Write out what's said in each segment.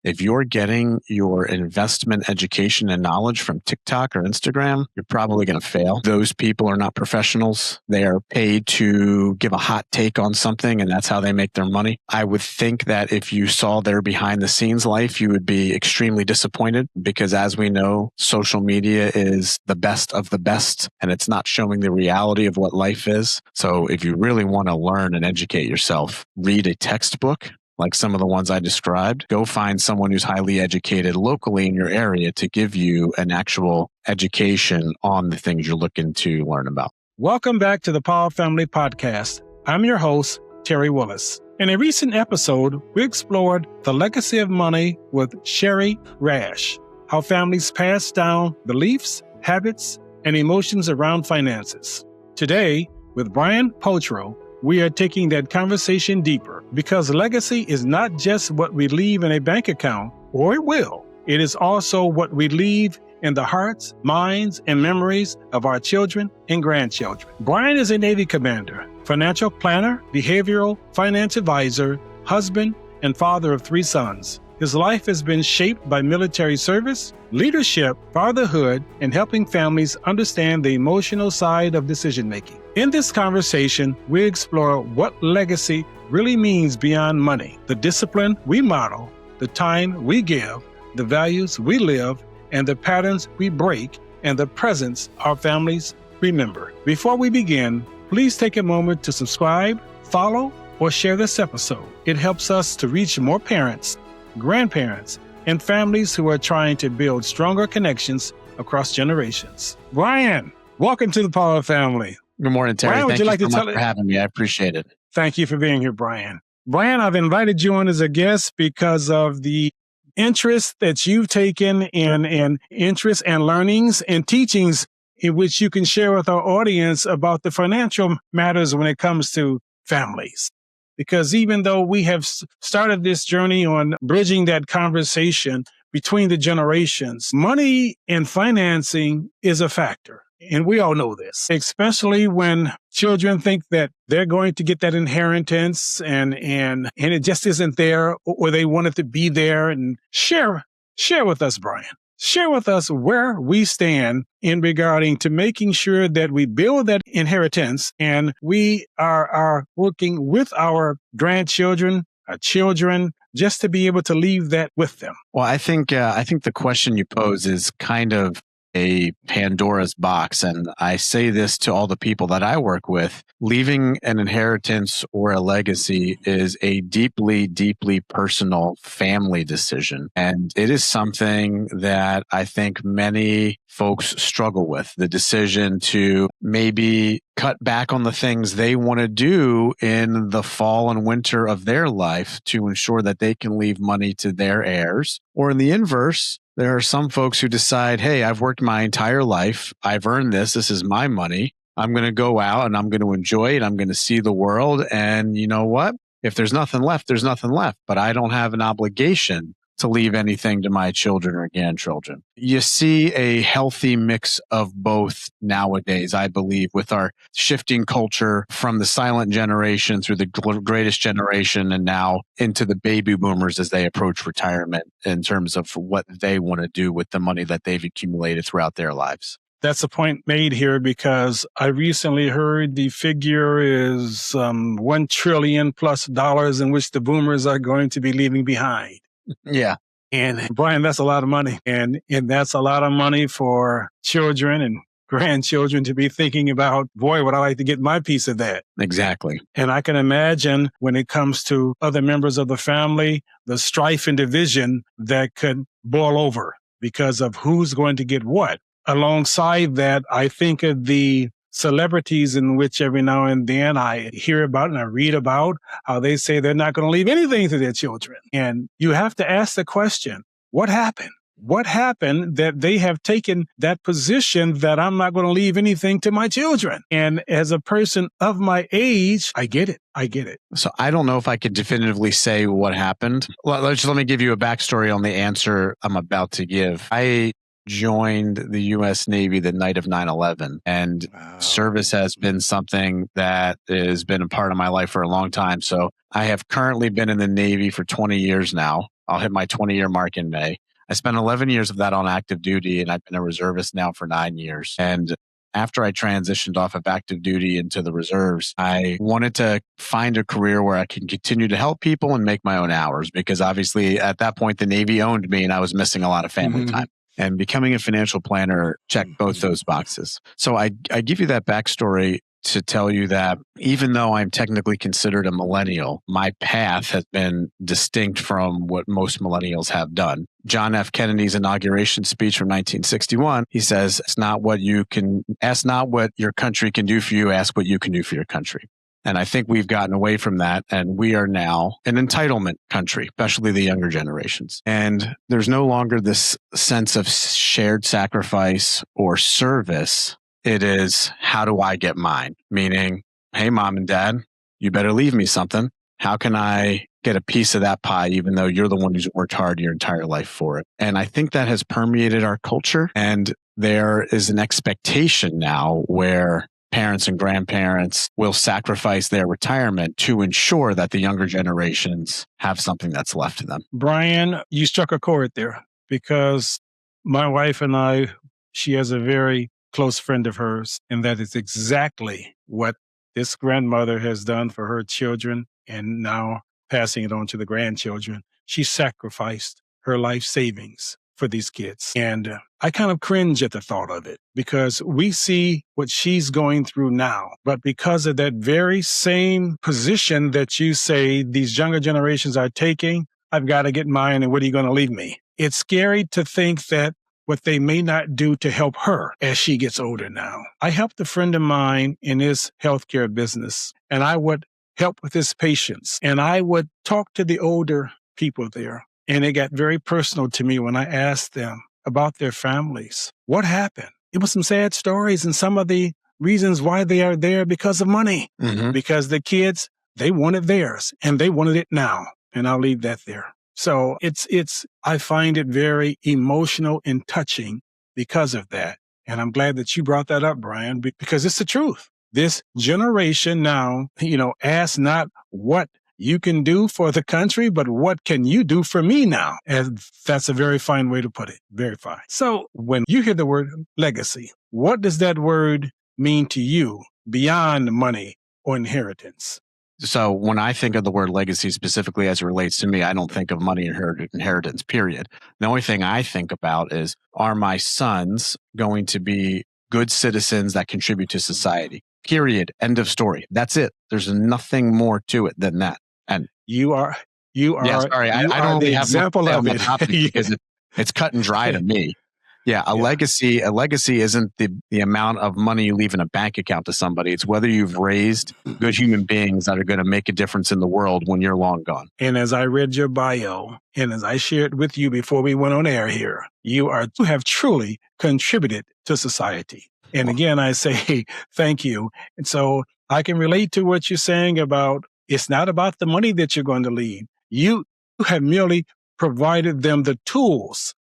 If you're getting your investment education and knowledge from TikTok or Instagram, you're probably going to fail. Those people are not professionals. They are paid to give a hot take on something, and that's how they make their money. I would think that if you saw their behind the scenes life, you would be extremely disappointed because, as we know, social media is the best of the best, and it's not showing the reality of what life is. So if you really want to learn and educate yourself, read a textbook like some of the ones I described. Go find someone who's highly educated locally in your area to give you an actual education on the things you're looking to learn about. Welcome back to the Power Family Podcast. I'm your host, Terry Willis. In a recent episode, we explored the legacy of money with Sherry Rash, how families pass down beliefs, habits, and emotions around finances. Today, with Brian Pultro, we are taking that conversation deeper because legacy is not just what we leave in a bank account, or it will. It is also what we leave in the hearts, minds, and memories of our children and grandchildren. Brian is a Navy commander, financial planner, behavioral finance advisor, husband, and father of 3 sons. His life has been shaped by military service, leadership, fatherhood, and helping families understand the emotional side of decision-making. In this conversation, we explore what legacy really means beyond money, the discipline we model, the time we give, the values we live, and the patterns we break, and the presence our families remember. Before we begin, please take a moment to subscribe, follow, or share this episode. It helps us to reach more parents, grandparents, and families who are trying to build stronger connections across generations. Brian, welcome to the Power Family. Good morning, Terry. Brian, Thank you so much for having me. I appreciate it. Thank you for being here, Brian. Brian, I've invited you on as a guest because of the interest that you've taken in interests and learnings and teachings in which you can share with our audience about the financial matters when it comes to families. Because even though we have started this journey on bridging that conversation between the generations, money and financing is a factor. And we all know this, especially when children think that they're going to get that inheritance and it just isn't there, or they want it to be there. And share with us, Brian. Share with us where we stand in regarding to making sure that we build that inheritance and we are working with our grandchildren, our children, just to be able to leave that with them. Well, I think the question you pose is kind of a Pandora's box. And I say this to all the people that I work with. Leaving an inheritance or a legacy is a deeply, deeply personal family decision. And it is something that I think many folks struggle with. The decision to maybe cut back on the things they want to do in the fall and winter of their life to ensure that they can leave money to their heirs. Or in the inverse, there are some folks who decide, hey, I've worked my entire life. I've earned this. This is my money. I'm going to go out and I'm going to enjoy it. I'm going to see the world. And you know what? If there's nothing left, there's nothing left. But I don't have an obligation to leave anything to my children or grandchildren. You see a healthy mix of both nowadays, I believe, with our shifting culture from the silent generation through the greatest generation and now into the baby boomers as they approach retirement in terms of what they want to do with the money that they've accumulated throughout their lives. That's a point made here because I recently heard the figure is $1 trillion plus in which the boomers are going to be leaving behind. Yeah. And Brian, that's a lot of money. And that's a lot of money for children and grandchildren to be thinking about, boy, would I like to get my piece of that. Exactly. And I can imagine when it comes to other members of the family, the strife and division that could boil over because of who's going to get what. Alongside that, I think of the celebrities in which every now and then I hear about and I read about how they say they're not going to leave anything to their children. And you have to ask the question, what happened? What happened that they have taken that position that I'm not going to leave anything to my children? And as a person of my age, I get it. So I don't know if I could definitively say what happened. Let me give you a backstory on the answer I'm about to give. I joined the U.S. Navy the night of 9/11, and service has been something that has been a part of my life for a long time. So I have currently been in the Navy for 20 years now. I'll hit my 20-year mark in May. I spent 11 years of that on active duty, and I've been a reservist now for 9 years. And after I transitioned off of active duty into the reserves, I wanted to find a career where I can continue to help people and make my own hours, because obviously at that point, the Navy owned me and I was missing a lot of family time. And becoming a financial planner checked both those boxes. So I give you that backstory to tell you that even though I'm technically considered a millennial, my path has been distinct from what most millennials have done. John F. Kennedy's inauguration speech from 1961, he says, ask not what your country can do for you, ask what you can do for your country. And I think we've gotten away from that, and we are now an entitlement country, especially the younger generations. And there's no longer this sense of shared sacrifice or service. It is, how do I get mine? Meaning, hey, mom and dad, you better leave me something. How can I get a piece of that pie, even though you're the one who's worked hard your entire life for it? And I think that has permeated our culture. And there is an expectation now where parents and grandparents will sacrifice their retirement to ensure that the younger generations have something that's left to them. Brian, you struck a chord there, because my wife and I, she has a very close friend of hers, and that is exactly what this grandmother has done for her children, and now passing it on to the grandchildren. She sacrificed her life savings for these kids. And I kind of cringe at the thought of it, because we see what she's going through now. But because of that very same position that you say these younger generations are taking, I've got to get mine, and what are you going to leave me? It's scary to think that what they may not do to help her as she gets older now. I helped a friend of mine in his healthcare business, and I would help with his patients, and I would talk to the older people there. And it got very personal to me when I asked them about their families. What happened? It was some sad stories, and some of the reasons why they are there because of money. Because the kids, they wanted theirs, and they wanted it now. And I'll leave that there. So I find it very emotional and touching because of that. And I'm glad that you brought that up, Brian, because it's the truth. This generation now, ask not what you can do for the country, but what can you do for me now? And that's a very fine way to put it. Very fine. So when you hear the word legacy, what does that word mean to you beyond money or inheritance? So when I think of the word legacy specifically as it relates to me, I don't think of money inheritance, period. The only thing I think about is, are my sons going to be good citizens that contribute to society? Period. End of story. That's it. There's nothing more to it than that. And you are. Yeah, sorry, I don't really have example of it because it's cut and dry to me. Yeah, a legacy isn't the amount of money you leave in a bank account to somebody. It's whether you've raised good human beings that are going to make a difference in the world when you're long gone. And as I read your bio, and as I shared with you before we went on air here, you have truly contributed to society. And again, I say thank you. And so I can relate to what you're saying about, it's not about the money that you're going to leave. You have merely provided them the tools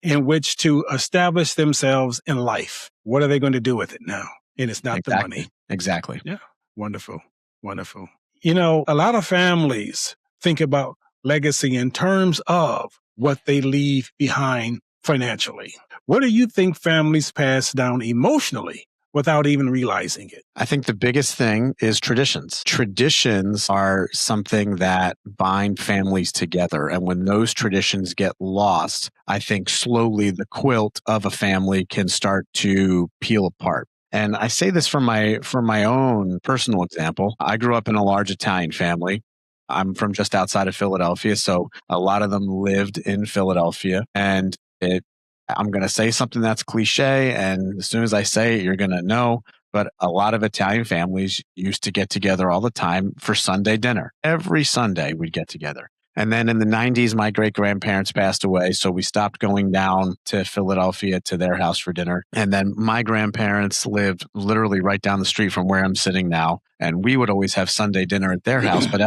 in which to establish themselves in life. What are they going to do with it now? And it's not the money. Exactly. Yeah. Wonderful. Wonderful. A lot of families think about legacy in terms of what they leave behind financially. What do you think families pass down emotionally without even realizing it? I think the biggest thing is traditions. Traditions are something that bind families together. And when those traditions get lost, I think slowly the quilt of a family can start to peel apart. And I say this from my own personal example. I grew up in a large Italian family. I'm from just outside of Philadelphia, so a lot of them lived in Philadelphia. And I'm going to say something that's cliche, and as soon as I say it, you're going to know. But a lot of Italian families used to get together all the time for Sunday dinner. Every Sunday we'd get together. And then in the 90s, my great-grandparents passed away, so we stopped going down to Philadelphia to their house for dinner. And then my grandparents lived literally right down the street from where I'm sitting now, and we would always have Sunday dinner at their house. But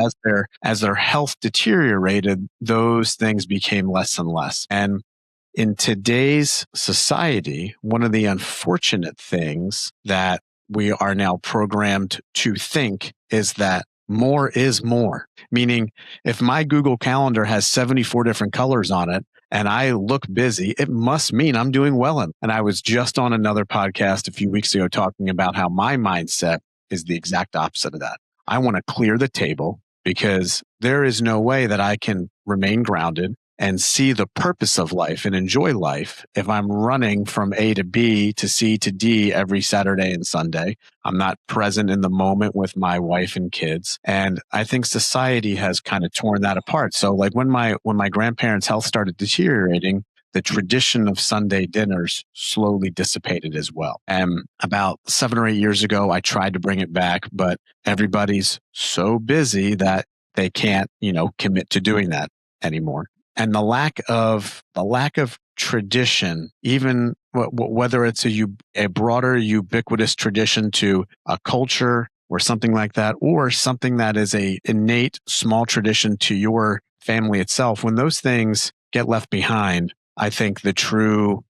as their health deteriorated, those things became less and less. And in today's society, one of the unfortunate things that we are now programmed to think is that more is more. Meaning, if my Google Calendar has 74 different colors on it and I look busy, it must mean I'm doing well. And I was just on another podcast a few weeks ago talking about how my mindset is the exact opposite of that. I want to clear the table because there is no way that I can remain grounded and see the purpose of life and enjoy life if I'm running from A to B to C to D every Saturday and Sunday. I'm not present in the moment with my wife and kids. And I think society has kind of torn that apart. So like when my grandparents' health started deteriorating, the tradition of Sunday dinners slowly dissipated as well. And about 7 or 8 years ago, I tried to bring it back, but everybody's so busy that they can't, commit to doing that anymore. And the lack of tradition, even whether it's a broader ubiquitous tradition to a culture or something like that, or something that is a innate small tradition to your family itself, when those things get left behind, I think the true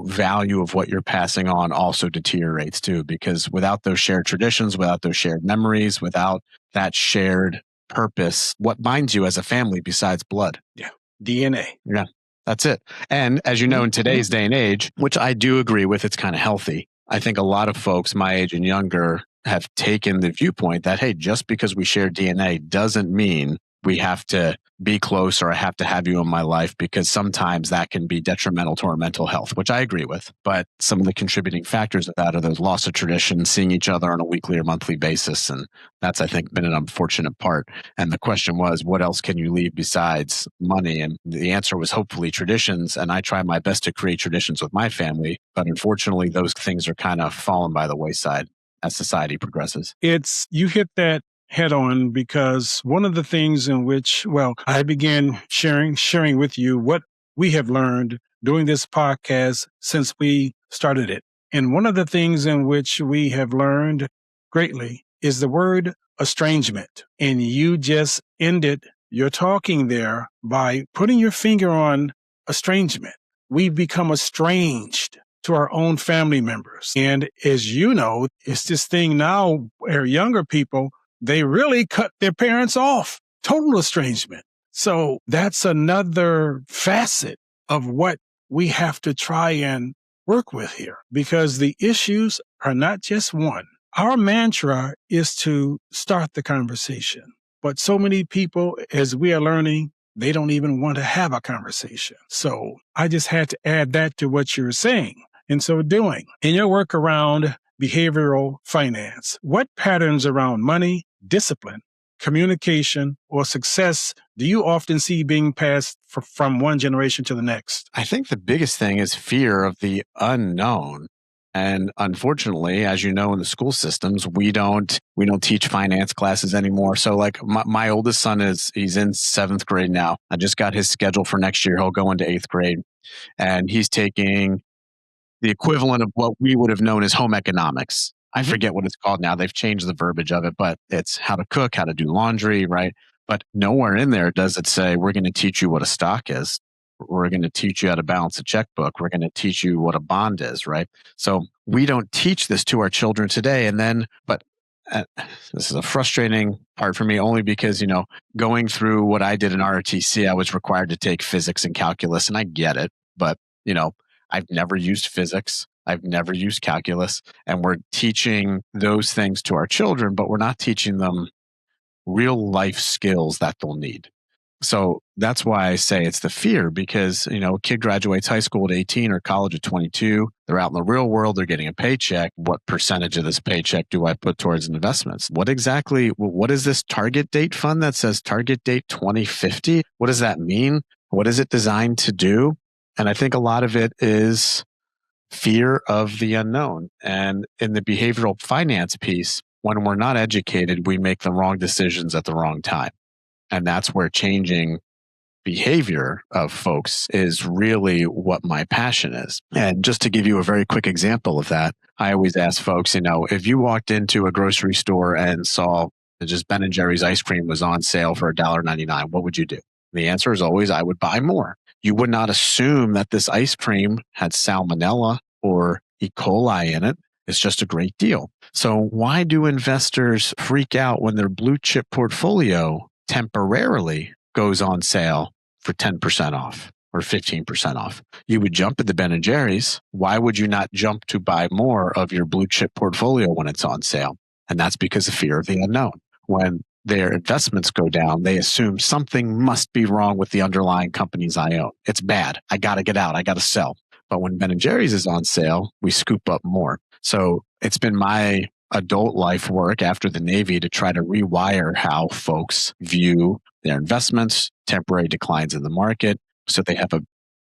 value of what you're passing on also deteriorates too, because without those shared traditions, without those shared memories, without that shared purpose, what binds you as a family besides blood? Yeah. DNA. Yeah, that's it. And as you know, in today's day and age, which I do agree with, it's kind of healthy. I think a lot of folks my age and younger have taken the viewpoint that, hey, just because we share DNA doesn't mean we have to be close or I have to have you in my life, because sometimes that can be detrimental to our mental health, which I agree with. But some of the contributing factors of that are those loss of tradition, seeing each other on a weekly or monthly basis. And that's, I think, been an unfortunate part. And the question was, what else can you leave besides money? And the answer was hopefully traditions. And I try my best to create traditions with my family. But unfortunately, those things are kind of fallen by the wayside as society progresses. You hit that head on, because one of the things in which, I began sharing with you what we have learned doing this podcast since we started it. And one of the things in which we have learned greatly is the word estrangement. And you just ended your talking there by putting your finger on estrangement. We've become estranged to our own family members. And as you know, it's this thing now where younger people, they really cut their parents off. Total estrangement. So that's another facet of what we have to try and work with here, because the issues are not just one. Our mantra is to start the conversation. But so many people, as we are learning, they don't even want to have a conversation. So I just had to add that to what you're saying. And so doing, in your work around behavioral finance, what patterns around money, discipline, communication, or success do you often see being passed from one generation to the next? I think the biggest thing is fear of the unknown. And unfortunately, as you know, in the school systems, we don't teach finance classes anymore. So like my oldest son he's in 7th grade now. I just got his schedule for next year. He'll go into 8th grade, and he's taking the equivalent of what we would have known as home economics. I forget what it's called now. They've changed the verbiage of it, but it's how to cook, how to do laundry, right? But nowhere in there does it say, we're going to teach you what a stock is. We're going to teach you how to balance a checkbook. We're going to teach you what a bond is, right? So we don't teach this to our children today. And then, this is a frustrating part for me, only because, going through what I did in ROTC, I was required to take physics and calculus, and I get it. But, I've never used physics. I've never used calculus. And we're teaching those things to our children, but we're not teaching them real life skills that they'll need. So that's why I say it's the fear, because, a kid graduates high school at 18 or college at 22. They're out in the real world. They're getting a paycheck. What percentage of this paycheck do I put towards investments? What is this target date fund that says target date 2050? What does that mean? What is it designed to do? And I think a lot of it is fear of the unknown. And in the behavioral finance piece, when we're not educated, we make the wrong decisions at the wrong time. And that's where changing behavior of folks is really what my passion is. And just to give you a very quick example of that, I always ask folks, if you walked into a grocery store and saw just Ben & Jerry's ice cream was on sale for $1.99, what would you do? The answer is always, I would buy more. You would not assume that this ice cream had salmonella or E. coli in it. It's just a great deal. So why do investors freak out when their blue chip portfolio temporarily goes on sale for 10% off or 15% off? You would jump at the Ben & Jerry's. Why would you not jump to buy more of your blue chip portfolio when it's on sale? And that's because of fear of the unknown. When their investments go down, they assume something must be wrong with the underlying companies I own. It's bad. I got to get out. I got to sell. But when Ben & Jerry's is on sale, we scoop up more. So it's been my adult life work after the Navy to try to rewire how folks view their investments, temporary declines in the market. So they have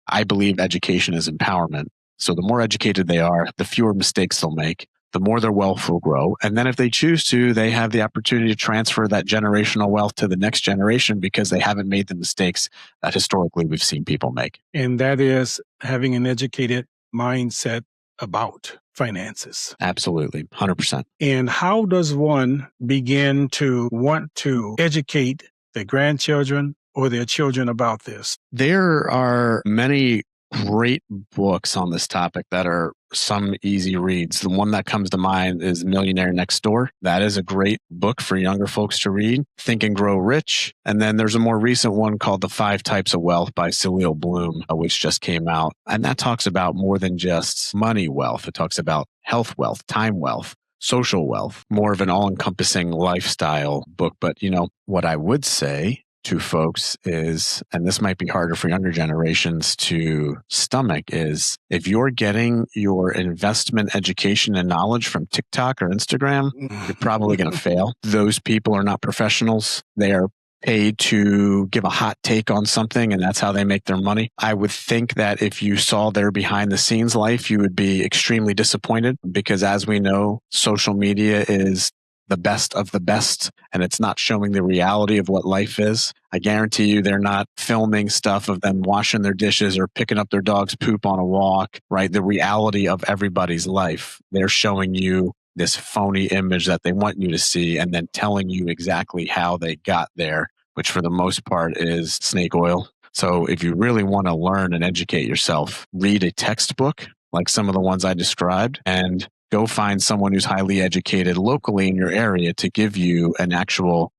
I believe education is empowerment. So the more educated they are, the fewer mistakes they'll make, the more their wealth will grow. And then if they choose to, they have the opportunity to transfer that generational wealth to the next generation because they haven't made the mistakes that historically we've seen people make. And that is having an educated mindset about finances. Absolutely, 100%. And how does one begin to want to educate their grandchildren or their children about this? There are many great books on this topic that are some easy reads. The one that comes to mind is Millionaire Next Door. That is a great book for younger folks to read. Think and Grow Rich. And then there's a more recent one called The 5 Types of Wealth by Celeste Bloom, which just came out. And that talks about more than just money wealth. It talks about health wealth, time wealth, social wealth, more of an all-encompassing lifestyle book. But, what I would say to folks is, and this might be harder for younger generations to stomach, is if you're getting your investment education and knowledge from TikTok or Instagram, you're probably going to fail. Those people are not professionals. They are paid to give a hot take on something, and that's how they make their money. I would think that if you saw their behind the scenes life, you would be extremely disappointed because, as we know, social media is the best of the best, and it's not showing the reality of what life is. I guarantee you they're not filming stuff of them washing their dishes or picking up their dog's poop on a walk, right? The reality of everybody's life. They're showing you this phony image that they want you to see and then telling you exactly how they got there, which for the most part is snake oil. So if you really want to learn and educate yourself, read a textbook like some of the ones I described and go find someone who's highly educated locally in your area to give you an actual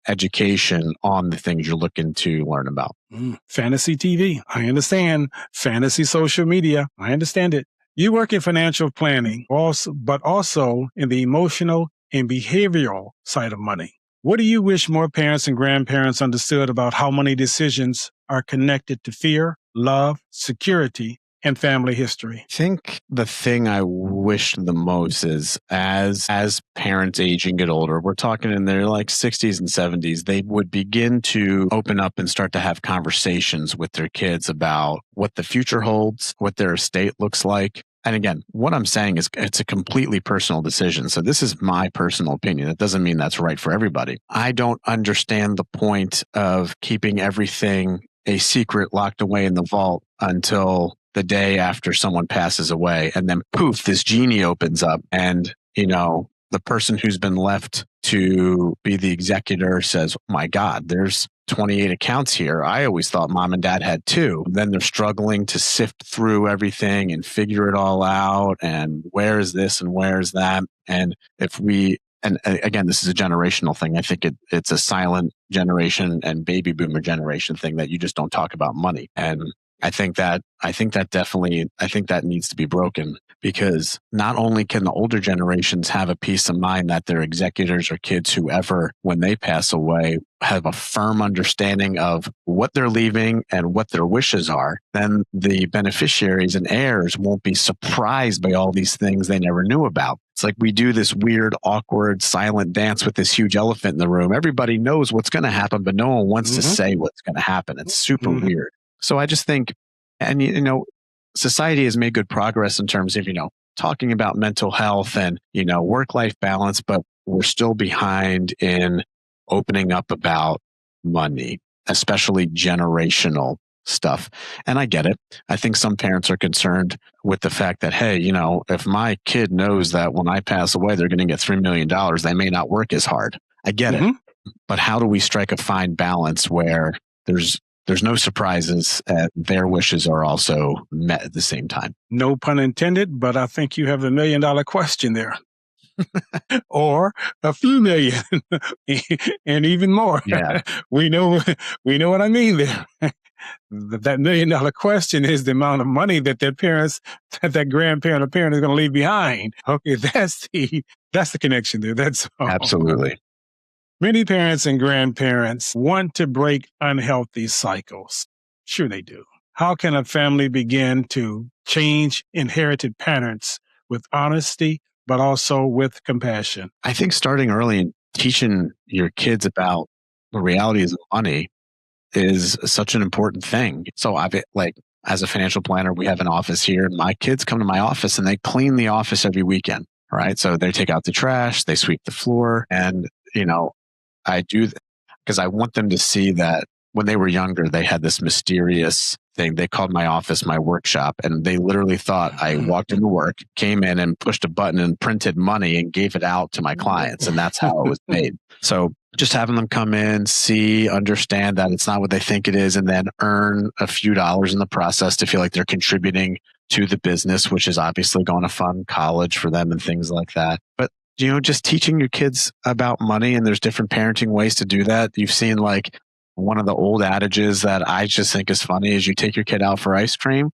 education on the things you're looking to learn about. Fantasy TV, I understand. Fantasy social media, I understand it. You work in financial planning, but also in the emotional and behavioral side of money. What do you wish more parents and grandparents understood about how money decisions are connected to fear, love, security, and family history? I think the thing I wish the most is as parents age and get older, we're talking in their 60s and 70s, they would begin to open up and start to have conversations with their kids about what the future holds, what their estate looks like. And again, what I'm saying is it's a completely personal decision. So this is my personal opinion. It doesn't mean that's right for everybody. I don't understand the point of keeping everything a secret locked away in the vault until the day after someone passes away. And then poof, this genie opens up and, the person who's been left to be the executor says, oh my God, there's 28 accounts here. I always thought mom and dad had 2. Then they're struggling to sift through everything and figure it all out. And where is this and where is that? And and again, this is a generational thing. I think it's a silent generation and baby boomer generation thing that you just don't talk about money. And I think that needs to be broken because not only can the older generations have a peace of mind that their executors or kids, whoever, when they pass away, have a firm understanding of what they're leaving and what their wishes are, then the beneficiaries and heirs won't be surprised by all these things they never knew about. It's like we do this weird, awkward, silent dance with this huge elephant in the room. Everybody knows what's going to happen, but no one wants to say what's going to happen. It's super weird. So I just think, and society has made good progress in terms of, talking about mental health and, work-life balance, but we're still behind in opening up about money, especially generational stuff. And I get it. I think some parents are concerned with the fact that, hey, if my kid knows that when I pass away, they're going to get $3 million, they may not work as hard. I get it. But how do we strike a fine balance where there's there's no surprises, and their wishes are also met at the same time. No pun intended, but I think you have the $1 million question there. Or a few million and even more. Yeah. We know what I mean there. That $1 million question is the amount of money that their parents, that grandparent or parent is going to leave behind. Okay, that's the connection there. That's all. Absolutely. Many parents and grandparents want to break unhealthy cycles. Sure they do. How can a family begin to change inherited patterns with honesty, but also with compassion? I think starting early and teaching your kids about the realities of money is such an important thing. So as a financial planner, we have an office here, and my kids come to my office and they clean the office every weekend, right? So they take out the trash, they sweep the floor, and, I do because I want them to see that when they were younger, they had this mysterious thing. They called my office my workshop, and they literally thought I walked into work, came in and pushed a button and printed money and gave it out to my clients. And that's how it was made. So just having them come in, see, understand that it's not what they think it is, and then earn a few dollars in the process to feel like they're contributing to the business, which is obviously going to fund college for them and things like that. But just teaching your kids about money, and there's different parenting ways to do that. You've seen one of the old adages that I just think is funny is you take your kid out for ice cream,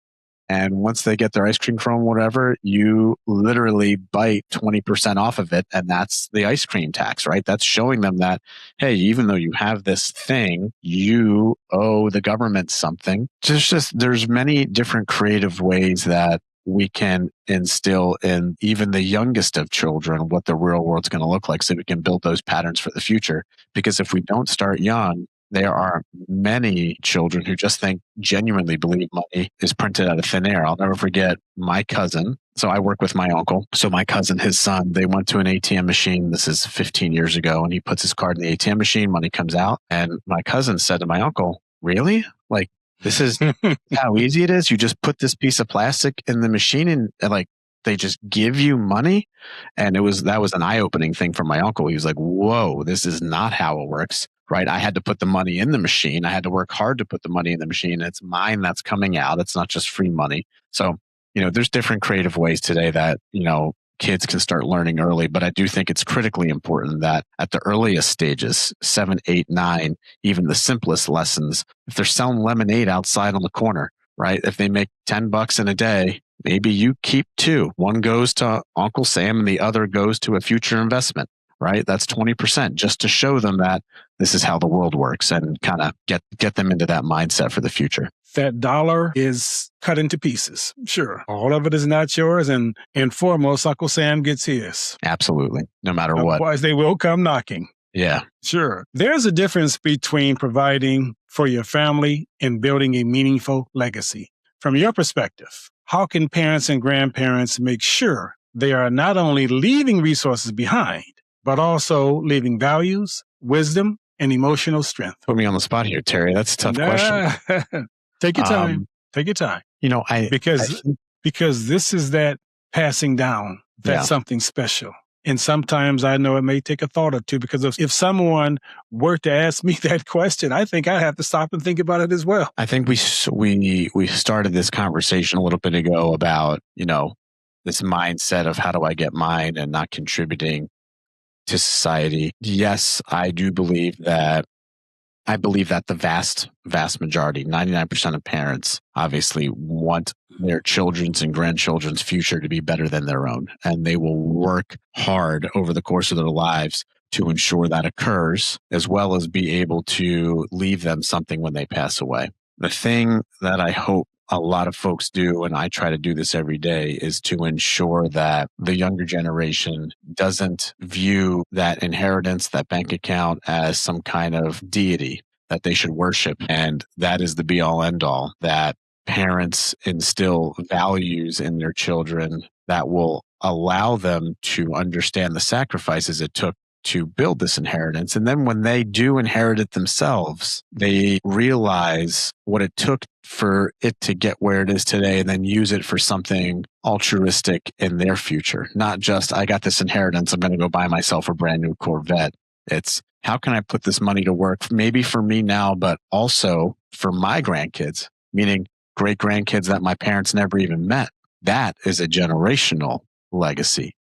and once they get their ice cream from whatever, you literally bite 20% off of it, and that's the ice cream tax, right? That's showing them that, hey, even though you have this thing, you owe the government something. There's many different creative ways that we can instill in even the youngest of children what the real world's going to look like, so we can build those patterns for the future. Because if we don't start young, there are many children who just genuinely believe money is printed out of thin air. I'll never forget my cousin. So I work with my uncle. So my cousin, his son, they went to an ATM machine. This is 15 years ago. And he puts his card in the ATM machine. Money comes out. And my cousin said to my uncle, "Really? This is how easy it is? You just put this piece of plastic in the machine and they just give you money?" And that was an eye-opening thing for my uncle. He was like, "Whoa, this is not how it works." Right? I had to put the money in the machine. I had to work hard to put the money in the machine. It's mine that's coming out. It's not just free money. So, there's different creative ways today that, kids can start learning early. But I do think it's critically important that at the earliest stages, 7, 8, 9, even the simplest lessons, if they're selling lemonade outside on the corner, right? If they make $10 in a day, maybe you keep 2. One goes to Uncle Sam and the other goes to a future investment. Right? That's 20%, just to show them that this is how the world works and kind of get them into that mindset for the future. That dollar is cut into pieces. Sure. All of it is not yours. And foremost, Uncle Sam gets his. Absolutely. No matter what. Otherwise, they will come knocking. Yeah. Sure. There's a difference between providing for your family and building a meaningful legacy. From your perspective, how can parents and grandparents make sure they are not only leaving resources behind, but also leaving values, wisdom, and emotional strength? Put me on the spot here, Terry. That's a tough question. Take your time. Take your time. Because this is that passing down. That's something special. And sometimes I know it may take a thought or two, because if someone were to ask me that question, I think I have to stop and think about it as well. I think we started this conversation a little bit ago about, this mindset of how do I get mine and not contributing to society. Yes, I do believe that. I believe that the vast majority, 99% of parents, obviously want their children's and grandchildren's future to be better than their own. And they will work hard over the course of their lives to ensure that occurs, as well as be able to leave them something when they pass away. The thing that I hope a lot of folks do, and I try to do this every day, is to ensure that the younger generation doesn't view that inheritance, that bank account, as some kind of deity that they should worship. And that is the be all end all, that parents instill values in their children that will allow them to understand the sacrifices it took to build this inheritance. And then when they do inherit it themselves, they realize what it took for it to get where it is today, and then use it for something altruistic in their future. Not just, I got this inheritance, I'm going to go buy myself a brand new Corvette. It's, how can I put this money to work? Maybe for me now, but also for my grandkids, meaning great grandkids that my parents never even met. That is a generational legacy.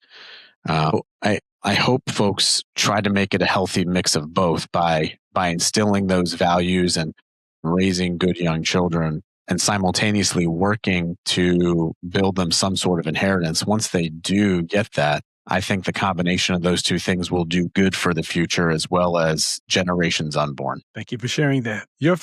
I hope folks try to make it a healthy mix of both by instilling those values and raising good young children and simultaneously working to build them some sort of inheritance. Once they do get that, I think the combination of those two things will do good for the future as well as generations unborn. Thank you for sharing that. Your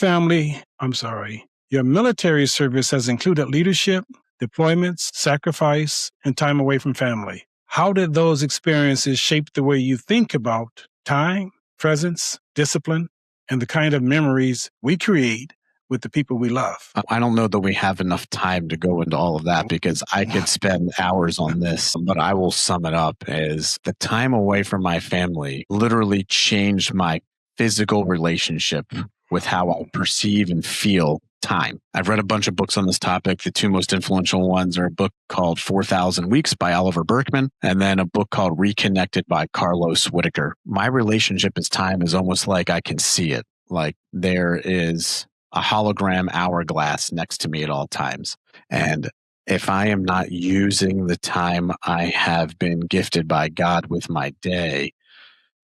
military service has included leadership, deployments, sacrifice, and time away from family. How did those experiences shape the way you think about time, presence, discipline, and the kind of memories we create with the people we love? I don't know that we have enough time to go into all of that because I could spend hours on this, but I will sum it up as the time away from my family literally changed my physical relationship with how I perceive and feel time. I've read a bunch of books on this topic. The two most influential ones are a book called 4,000 Weeks by Oliver Berkman, and then a book called Reconnected by Carlos Whitaker. My relationship with time is almost like I can see it. Like there is a hologram hourglass next to me at all times. And if I am not using the time I have been gifted by God with my day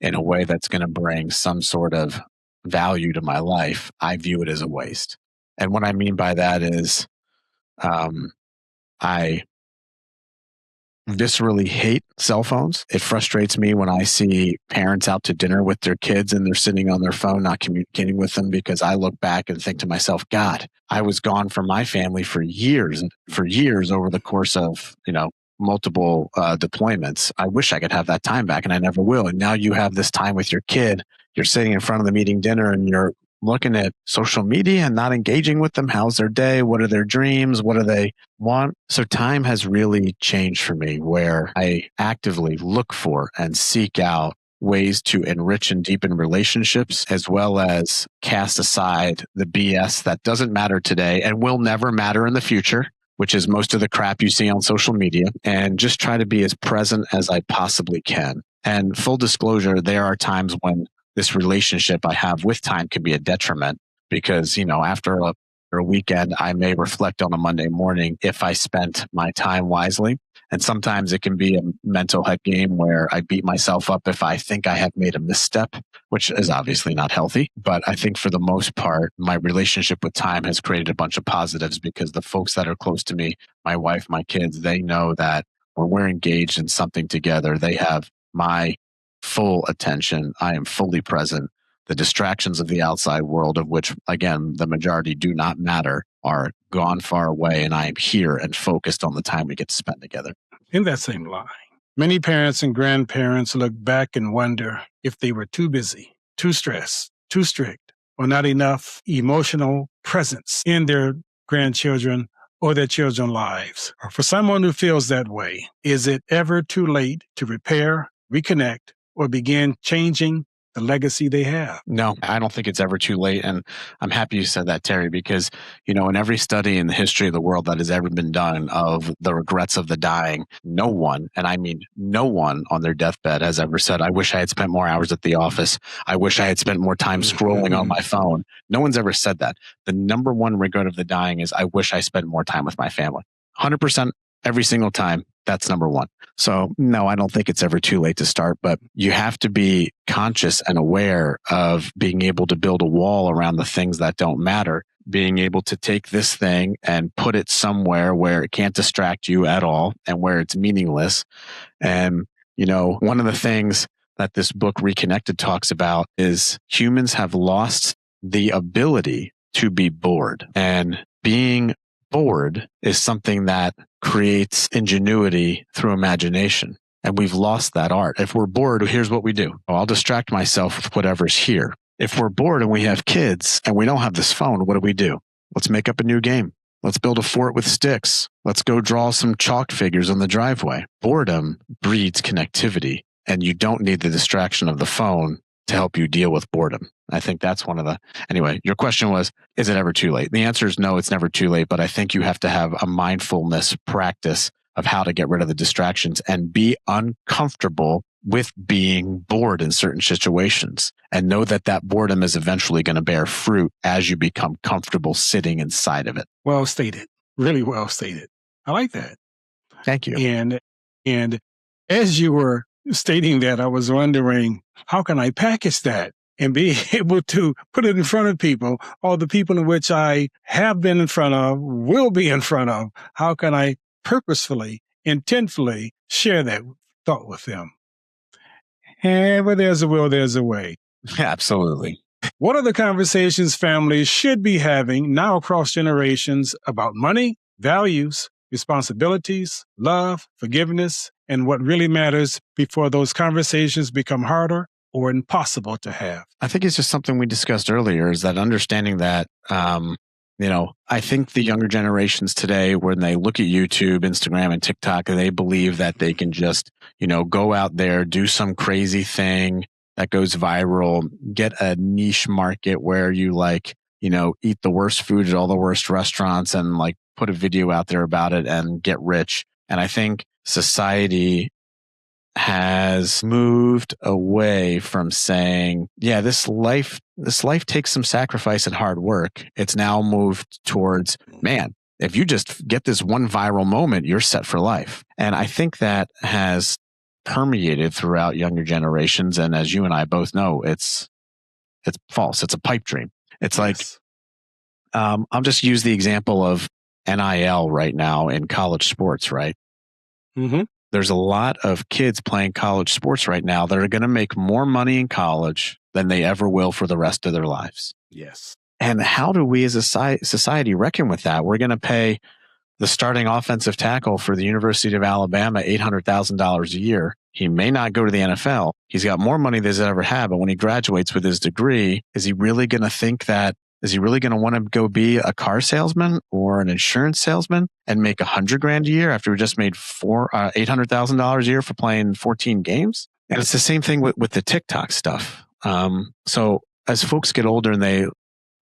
in a way that's going to bring some sort of value to my life, I view it as a waste. And what I mean by that is I viscerally hate cell phones. It frustrates me when I see parents out to dinner with their kids and they're sitting on their phone, not communicating with them, because I look back and think to myself, God, I was gone from my family for years over the course of, multiple deployments. I wish I could have that time back and I never will. And now you have this time with your kid. You're sitting in front of the meeting dinner and you're looking at social media and not engaging with them. How's their day? What are their dreams? What do they want? So time has really changed for me where I actively look for and seek out ways to enrich and deepen relationships, as well as cast aside the BS that doesn't matter today and will never matter in the future, which is most of the crap you see on social media, and just try to be as present as I possibly can. And full disclosure, there are times when this relationship I have with time can be a detriment because, after a weekend, I may reflect on a Monday morning if I spent my time wisely. And sometimes it can be a mental head game where I beat myself up if I think I have made a misstep, which is obviously not healthy. But I think for the most part, my relationship with time has created a bunch of positives because the folks that are close to me, my wife, my kids, they know that when we're engaged in something together, they have my full attention. I am fully present. The distractions of the outside world, of which, again, the majority do not matter, are gone far away, and I am here and focused on the time we get to spend together. In that same line, many parents and grandparents look back and wonder if they were too busy, too stressed, too strict, or not enough emotional presence in their grandchildren or their children's lives. For someone who feels that way, is it ever too late to repair, reconnect, or begin changing the legacy they have? No, I don't think it's ever too late. And I'm happy you said that, Terry, because, in every study in the history of the world that has ever been done of the regrets of the dying, no one, and I mean no one on their deathbed has ever said, I wish I had spent more hours at the office. I wish I had spent more time scrolling on my phone. No one's ever said that. The number one regret of the dying is, I wish I spent more time with my family. 100% every single time. That's number one. So no, I don't think it's ever too late to start, but you have to be conscious and aware of being able to build a wall around the things that don't matter, being able to take this thing and put it somewhere where it can't distract you at all and where it's meaningless. And, one of the things that this book Reconnected talks about is humans have lost the ability to be bored, and being bored is something that creates ingenuity through imagination. And we've lost that art. If we're bored, here's what we do. I'll distract myself with whatever's here. If we're bored and we have kids and we don't have this phone, what do? Let's make up a new game. Let's build a fort with sticks. Let's go draw some chalk figures on the driveway. Boredom breeds connectivity, and you don't need the distraction of the phone to help you deal with boredom. I think that's anyway, your question was, is it ever too late? The answer is no, it's never too late, but I think you have to have a mindfulness practice of how to get rid of the distractions and be uncomfortable with being bored in certain situations, and know that that boredom is eventually going to bear fruit as you become comfortable sitting inside of it. Well stated. Really well stated. I like that. Thank you. And as you were stating that, I was wondering, how can I package that and be able to put it in front of people, or the people in which I have been in front of, will be in front of? How can I purposefully, intentfully share that thought with them? And where there's a will, there's a way. Absolutely. What are the conversations families should be having now across generations about money, values, responsibilities, love, forgiveness, and what really matters before those conversations become harder or impossible to have? I think it's just something we discussed earlier, is that understanding that, I think the younger generations today, when they look at YouTube, Instagram, and TikTok, they believe that they can just, go out there, do some crazy thing that goes viral, get a niche market where you eat the worst food at all the worst restaurants and put a video out there about it and get rich. And I think society has moved away from saying, yeah, this life takes some sacrifice and hard work. It's now moved towards, man, if you just get this one viral moment, you're set for life. And I think that has permeated throughout younger generations. And as you and I both know, it's false. It's a pipe dream. It's Yes. I'll just use the example of NIL right now in college sports, right? Mm-hmm. There's a lot of kids playing college sports right now that are going to make more money in college than they ever will for the rest of their lives. Yes. And how do we as a society reckon with that? We're going to pay the starting offensive tackle for the University of Alabama $800,000 a year. He may not go to the NFL. He's got more money than he's ever had. But when he graduates with his degree, is he really going to think that? Is he really going to want to go be a car salesman or an insurance salesman and make $100,000 a year after he just made $800,000 a year for playing 14 games? And it's the same thing with the TikTok stuff. So as folks get older and they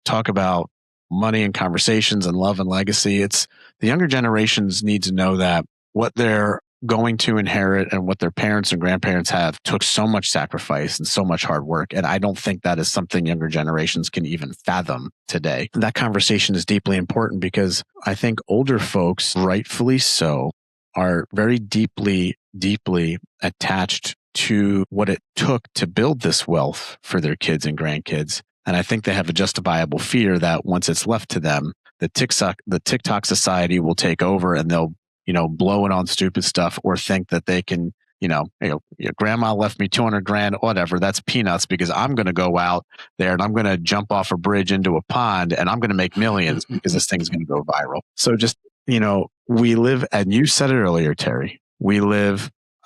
talk about money and conversations and love and legacy, it's the younger generations need to know that what they're going to inherit and what their parents and grandparents have took so much sacrifice and so much hard work. And I don't think that is something younger generations can even fathom today. And that conversation is deeply important because I think older folks, rightfully so, are very deeply, deeply attached to what it took to build this wealth for their kids and grandkids. And I think they have a justifiable fear that once it's left to them, the TikTok society will take over and they'll blow it on stupid stuff or think that they can, grandma left me $200,000, whatever. That's peanuts because I'm going to go out there and I'm going to jump off a bridge into a pond and I'm going to make millions because this thing's going to go viral. So just, we live, and you said it earlier, Terry,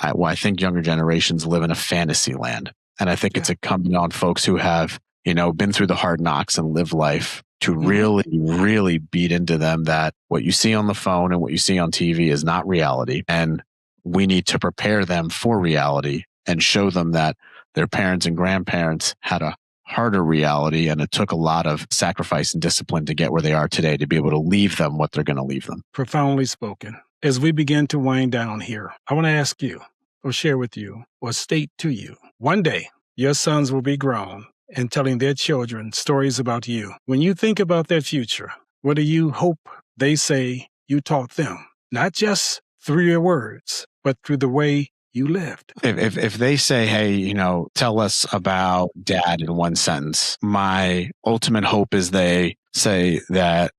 I think younger generations live in a fantasy land. And I think it's incumbent on folks who have, been through the hard knocks and live life to really, really beat into them that what you see on the phone and what you see on TV is not reality. And we need to prepare them for reality and show them that their parents and grandparents had a harder reality and it took a lot of sacrifice and discipline to get where they are today to be able to leave them what they're going to leave them. Profoundly spoken. As we begin to wind down here, I want to ask you or share with you or state to you, one day your sons will be grown and telling their children stories about you. When you think about their future, what do you hope they say you taught them? Not just through your words, but through the way you lived. If they say, hey, tell us about dad in one sentence, my ultimate hope is they say that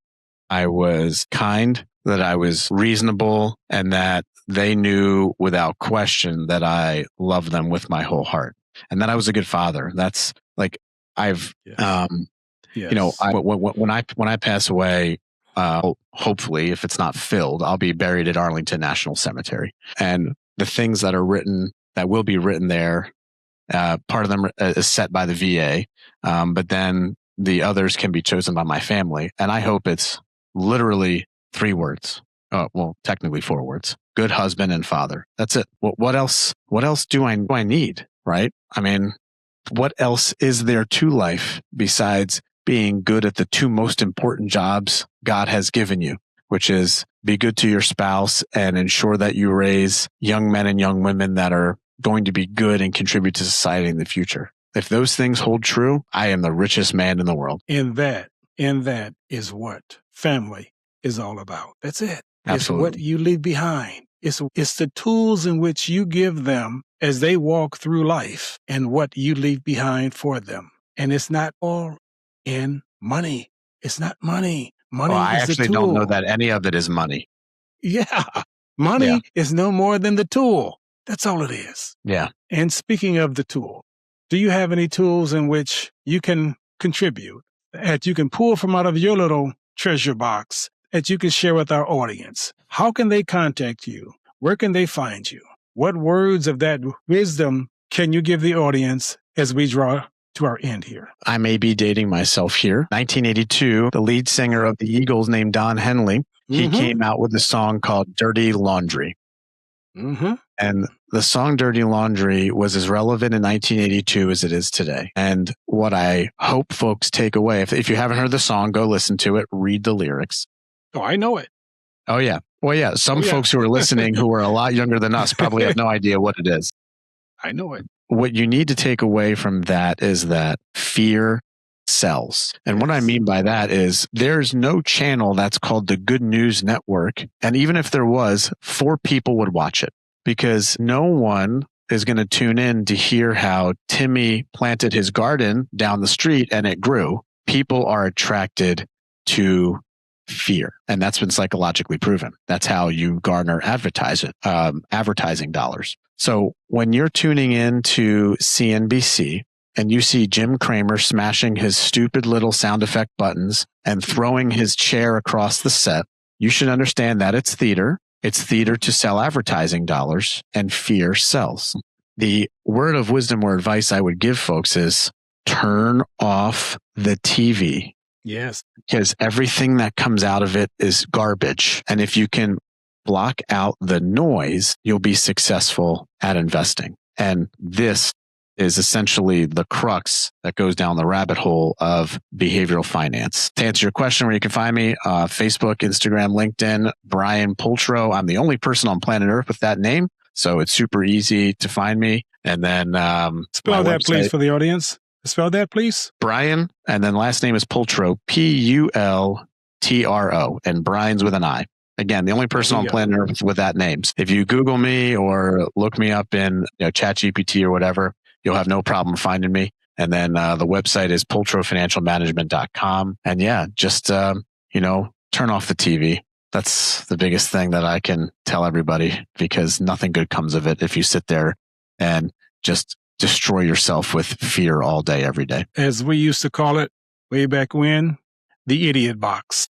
I was kind, that I was reasonable, and that they knew without question that I loved them with my whole heart. And that I was a good father. That's when I pass away, hopefully, if it's not filled, I'll be buried at Arlington National Cemetery. And the things that will be written there, part of them is set by the VA, but then the others can be chosen by my family. And I hope it's literally 3 words. Well, technically 4 words. Good husband and father. That's it. What else do I need? Right? I mean, what else is there to life besides being good at the 2 most important jobs God has given you, which is be good to your spouse and ensure that you raise young men and young women that are going to be good and contribute to society in the future. If those things hold true, I am the richest man in the world. And that is what family is all about. That's it. Absolutely. It's what you leave behind. It's the tools in which you give them as they walk through life and what you leave behind for them. And it's not all in money. It's not money. Money I is the actually tool. don't know that any of it is money. Yeah. Money is no more than the tool. That's all it is. Yeah. And speaking of the tool, do you have any tools in which you can contribute, that you can pull from out of your little treasure box, that you can share with our audience? How can they contact you? Where can they find you? What words of that wisdom can you give the audience as we draw to our end here? I may be dating myself here. 1982, the lead singer of the Eagles named Don Henley, he came out with a song called Dirty Laundry. And the song Dirty Laundry was as relevant in 1982 as it is today. And what I hope folks take away, if you haven't heard the song, go listen to it, read the lyrics. Oh, I know it. Oh, yeah. Well, yeah. Some folks who are listening who are a lot younger than us probably have no idea what it is. I know it. What you need to take away from that is that fear sells. And what I mean by that is there's no channel that's called the Good News Network. And even if there was, 4 people would watch it, because no one is going to tune in to hear how Timmy planted his garden down the street and it grew. People are attracted to fear. And that's been psychologically proven. That's how you garner advertising dollars. So when you're tuning in to CNBC and you see Jim Cramer smashing his stupid little sound effect buttons and throwing his chair across the set, you should understand that it's theater. It's theater to sell advertising dollars, and fear sells. The word of wisdom or advice I would give folks is turn off the TV. Yes. Because everything that comes out of it is garbage. And if you can block out the noise, you'll be successful at investing. And this is essentially the crux that goes down the rabbit hole of behavioral finance. To answer your question, where you can find me, Facebook, Instagram, LinkedIn, Brian Pultro. I'm the only person on planet Earth with that name. So it's super easy to find me. And then spell that, please, for the audience. Spell that, please. Brian, and then last name is Pultro, Pultro, and Brian's with an I. Again, the only person on planet Earth with that name. If you Google me or look me up in ChatGPT or whatever, you'll have no problem finding me. And then the website is pultrofinancialmanagement.com. And just, turn off the TV. That's the biggest thing that I can tell everybody, because nothing good comes of it if you sit there and just destroy yourself with fear all day, every day. As we used to call it way back when, the idiot box.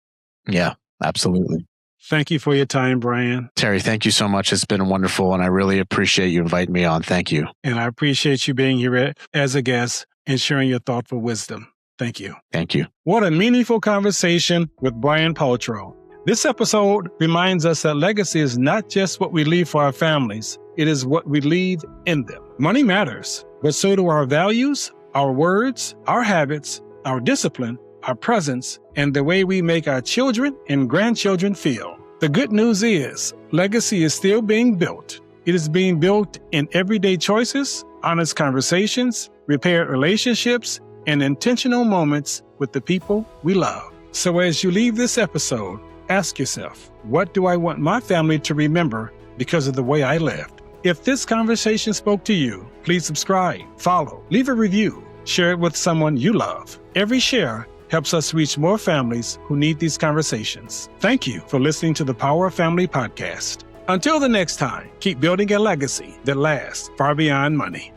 Yeah, absolutely. Thank you for your time, Brian. Terry, thank you so much. It's been wonderful, and I really appreciate you inviting me on. Thank you. And I appreciate you being here as a guest and sharing your thoughtful wisdom. Thank you. Thank you. What a meaningful conversation with Brian Pultro. This episode reminds us that legacy is not just what we leave for our families. It is what we leave in them. Money matters, but so do our values, our words, our habits, our discipline, our presence, and the way we make our children and grandchildren feel. The good news is, legacy is still being built. It is being built in everyday choices, honest conversations, repaired relationships, and intentional moments with the people we love. So as you leave this episode, ask yourself, what do I want my family to remember because of the way I lived? If this conversation spoke to you, please subscribe, follow, leave a review, share it with someone you love. Every share helps us reach more families who need these conversations. Thank you for listening to the Power of Family podcast. Until the next time, keep building a legacy that lasts far beyond money.